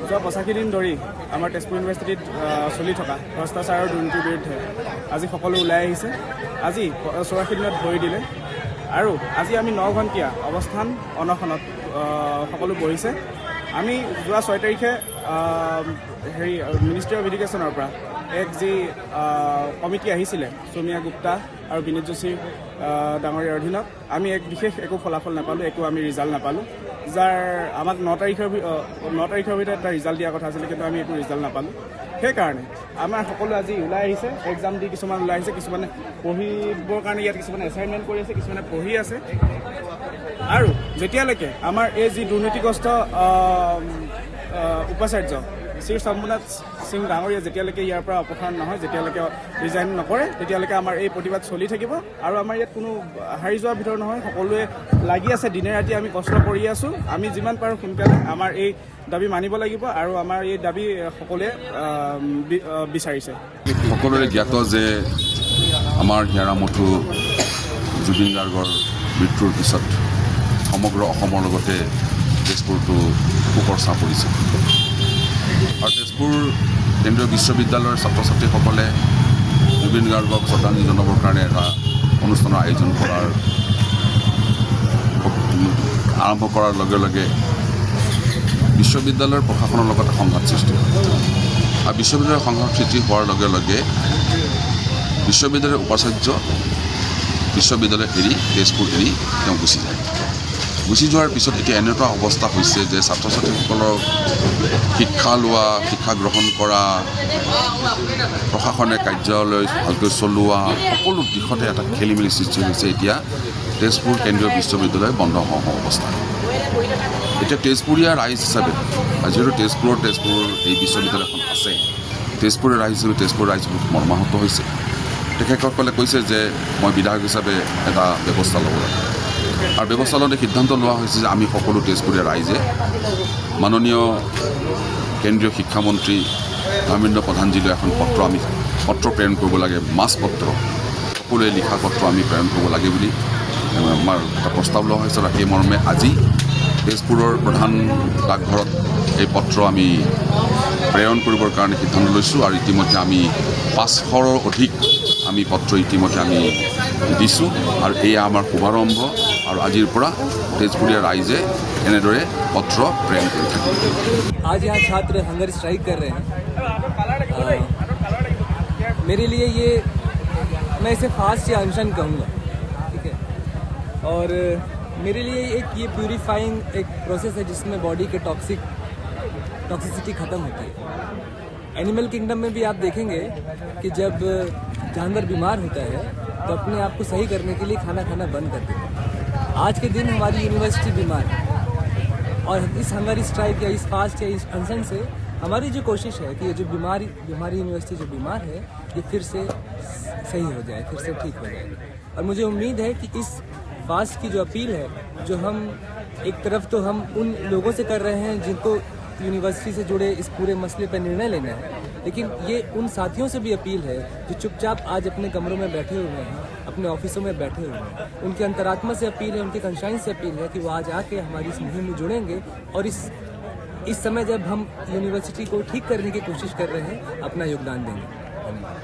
যোৱা 85 দিন ধৰি আমাৰ তেজপুৰ ইউনিভাৰ্চিটিত চলি থকা ভ্ৰষ্টাচাৰ আৰু দুৰ্নীতিৰ বিৰুদ্ধে আজি সকলো ওলাই আহিছে। আজি 84 দিনত ভৰি দিলে আৰু আজি আমি 9 ঘণ্টীয়া অৱস্থান অনশনত সকলো বহিছে। আমি যোৱা 6 তাৰিখে মিনিষ্ট্ৰী অফ এডুকেশ্যনৰ পৰা এক যি কমিটি আহিছিলে সৌমিয়া গুপ্তা আৰু বিনীত যোশী ডাঙৰীয়াৰ অধীনত, আমি বিশেষ একো ফলাফল নাপালোঁ, একো আমি ৰিজাল্ট নাপালোঁ। যাৰ আমাক 9 তাৰিখৰ ভিতৰত এটা ৰিজাল্ট দিয়াৰ কথা আছিলে, কিন্তু আমি একো ৰিজাল্ট নাপালোঁ। সেইকাৰণে আমাৰ সকলো আজি ওলাই আহিছে, এক্সাম দি কিছুমান ওলাই আহিছে, কিছুমানে পঢ়িবৰ কাৰণে ইয়াত কিছুমানে এছাইনমেণ্ট কৰি আছে, কিছুমানে পঢ়ি আছে। আৰু যেতিয়ালৈকে আমাৰ এই যি দুৰ্নীতিগ্ৰস্ত উপাচাৰ্য শ্ৰী শম্ভুনাথ সিং ডাঙৰীয়া যেতিয়ালৈকে ইয়াৰ পৰা অপসাৰণ নহয়, যেতিয়ালৈকে ৰিজাইন নকৰে, তেতিয়ালৈকে আমাৰ এই প্ৰতিবাদ চলি থাকিব। আৰু আমাৰ ইয়াত কোনো হাৰি যোৱাৰ ভিতৰত নহয়, সকলোৱে লাগি আছে, দিনে ৰাতি আমি কষ্ট কৰি আছোঁ। আমি যিমান পাৰোঁ সোনকালে আমাৰ এই দাবী মানিব লাগিব আৰু আমাৰ এই দাবী সকলোৱে বিচাৰিছে। সকলোৰে জ্ঞাত যে আমাৰ হিয়াৰামঠু জুবিন গাৰ্গৰ মৃত্যুৰ পিছত সমগ্ৰ অসমৰ লগতে তেজপুৰতো শোকৰ ছাঁ পৰিছে। আৰু তেজপুৰ কেন্দ্ৰীয় বিশ্ববিদ্যালয়ৰ ছাত্ৰ ছাত্ৰীসকলে জুবিন গাৰ্গক শ্ৰদ্ধাঞ্জলি জনাবৰ কাৰণে এটা অনুষ্ঠানৰ আয়োজন আৰম্ভ কৰাৰ লগে লগে বিশ্ববিদ্যালয়ৰ প্ৰশাসনৰ লগত সংঘাত সৃষ্টি হয়। আৰু বিশ্ববিদ্যালয়ৰ সংঘাত সৃষ্টি হোৱাৰ লগে লগে বিশ্ববিদ্যালয়ৰ উপাচাৰ্য বিশ্ববিদ্যালয় এৰি তেজপুৰ এৰি তেওঁ গুচি যায়। গুচি যোৱাৰ পিছত এতিয়া এনে এটা অৱস্থা হৈছে যে ছাত্ৰ ছাত্ৰীসকলৰ শিক্ষা লোৱা, শিক্ষা গ্ৰহণ কৰা, প্ৰশাসনে কাৰ্যালয় ভালকৈ চলোৱা, সকলো দিশতে এটা খেলি মেলি সৃষ্টি হৈছে। এতিয়া তেজপুৰ কেন্দ্ৰীয় বিশ্ববিদ্যালয় বন্ধ হওঁ অৱস্থা। এতিয়া তেজপুৰীয়া ৰাইজ হিচাপে, যিহেতু তেজপুৰ এই বিশ্ববিদ্যালয়খন আছে, তেজপুৰৰ ৰাইজ হিচাপে তেজপুৰ ৰাইজ বহুত মৰ্মাহত হৈছে। তেখেতসকলে কৈছে যে মই বিধায়ক হিচাপে এটা ব্যৱস্থা ল'ব লাগে। আৰু ব্যৱস্থা লওঁতে সিদ্ধান্ত লোৱা হৈছে যে আমি সকলো তেজপুৰীয়া ৰাইজে মাননীয় কেন্দ্ৰীয় শিক্ষামন্ত্ৰী ধৰ্মেন্দ্ৰ প্ৰধানজীলৈ এখন পত্ৰ প্ৰেৰণ কৰিব লাগে, মাছ পত্ৰ, সকলোৱে লিখা পত্ৰ আমি প্ৰেৰণ কৰিব লাগে বুলি আমাৰ এটা প্ৰস্তাৱ লোৱা হৈছে। আৰু সেই মৰ্মে আজি তেজপুৰৰ প্ৰধান ডাকঘৰত এই পত্ৰ আমি প্ৰেৰণ কৰিবৰ কাৰণে সিদ্ধান্ত লৈছোঁ। আৰু ইতিমধ্যে আমি 500ৰ অধিক আমি পত্ৰ ইতিমধ্যে আমি দিছোঁ। আৰু এয়া আমাৰ শুভাৰম্ভ। আৰু আজিৰ পৰা তেজপুৰীয়া ৰাইজে এনেদৰে পত্ৰ প্ৰেৰণ কৰি থাকিব। आज यहाँ छात्र हंगर स्ट्राइक कर रहे हैं। मेरे लिए ये, मैं इसे फास्ट या अनशन कहूँगा, ठीक है। और मेरे लिए ये प्यूरिफाइंग एक प्रोसेस है जिसमें बॉडी के टॉक्सिसिटी ख़त्म होती है। एनिमल किंगडम में भी आप देखेंगे कि जब जानवर बीमार होता है तो अपने आप को सही करने के लिए खाना बंद कर देता है। आज के दिन हमारी यूनिवर्सिटी बीमार है और इस हंगर स्ट्राइक या इस फास्ट या इस अनशन से हमारी जो कोशिश है कि ये जो बीमारी यूनिवर्सिटी जो बीमार है ये फिर से सही हो जाए, फिर से ठीक हो जाए। और मुझे उम्मीद है कि इस फास्ट की जो अपील है, जो हम एक तरफ तो हम उन लोगों से कर रहे हैं जिनको यूनिवर्सिटी से जुड़े इस पूरे मसले पर निर्णय लेना है, लेकिन ये उन साथियों से भी अपील है जो चुपचाप आज अपने कमरों में बैठे हुए हैं, अपने ऑफिसों में बैठे हुए हैं। उनके अंतरात्मा से अपील है, उनके कंशाइंस से अपील है कि वो आज आके हमारी इस मुहिम में जुड़ेंगे और इस समय जब हम यूनिवर्सिटी को ठीक करने की कोशिश कर रहे हैं अपना योगदान देंगे। धन्यवाद।